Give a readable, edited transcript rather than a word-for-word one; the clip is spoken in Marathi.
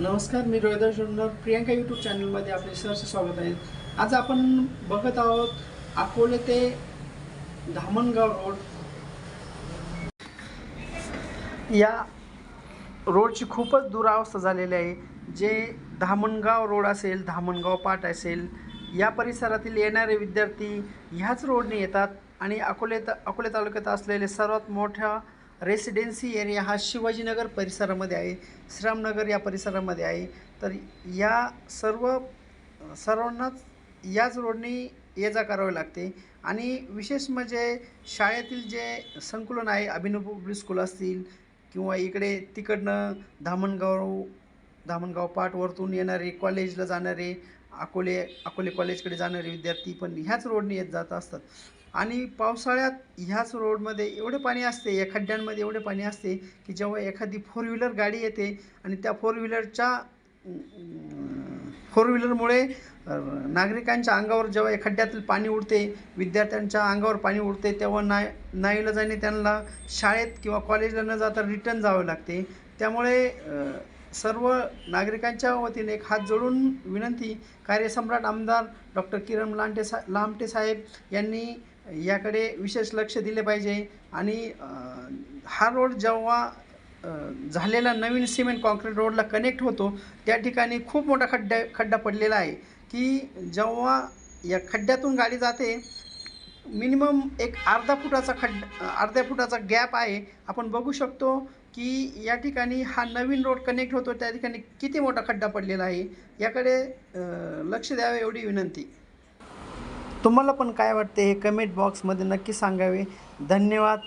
नमस्कार, मी रोहिदास जोंडर प्रियांका यूट्यूब चॅनलमध्ये आपले सहर्ष स्वागत आहे. आज आपण बघत आहोत अकोले ते धामणगाव रोड. या रोडची खूपच दुरावस्था झालेली आहे. जे धामणगाव रोड असेल, धामणगाव पाट असेल, या परिसरातील येणारे विद्यार्थी ह्याच रोडने येतात आणि अकोले तालुक्यात असलेले सर्वात मोठा रेसिडेन्सी एरिया हा शिवाजीनगर परिसरामध्ये आहे, श्रीरामनगर या परिसरामध्ये आहे. तर या सर्वांनाच याच रोडने ये जा करावी लागते. आणि विशेष म्हणजे शाळेतील जे संकुलन आहे, अभिनव पब्लिक स्कूल असतील किंवा इकडे तिकडनं धामणगाव पाटवरतून येणारे, कॉलेजला जाणारे, अकोले कॉलेजकडे जाणारे विद्यार्थी पण ह्याच रोडने येत जात असतात. आणि पावसाळ्यात ह्याच रोडमध्ये एवढे पाणी असते, या खड्ड्यांमध्ये एवढे पाणी असते की जेव्हा एखादी फोर व्हीलर गाडी येते आणि त्या फोर व्हीलरमुळे नागरिकांच्या अंगावर जेव्हा या खड्ड्यातील पाणी उडते, विद्यार्थ्यांच्या अंगावर पाणी उडते, तेव्हा नाईलाजाने त्यांना शाळेत किंवा कॉलेजला न जाता रिटर्न जावे लागते. त्यामुळे सर्व नागरिकांच्या वतीने एक हात जोडून विनंती, कार्यसम्राट आमदार डॉक्टर किरण लामटे साहेब यांनी याकडे विशेष लक्ष दिले पाहिजे. आणि हा रोड जेव्हा झालेला नवीन सिमेंट कॉन्क्रीट रोडला कनेक्ट होतो, त्या ठिकाणी खूप मोठा खड्डा पडलेला आहे की जेव्हा या खड्ड्यातून गाडी जाते, मिनिमम एक अर्ध्या फुटाचा गॅप आहे. आपण बघू शकतो की या ठिकाणी हा नवीन रोड कनेक्ट होतो, त्या ठिकाणी किती मोठा खड्डा पडलेला आहे. याकडे लक्ष द्यावे एवढी विनंती. तुम्हाला पण काय वाटते हे कमेंट बॉक्समध्ये नक्की सांगावे. धन्यवाद.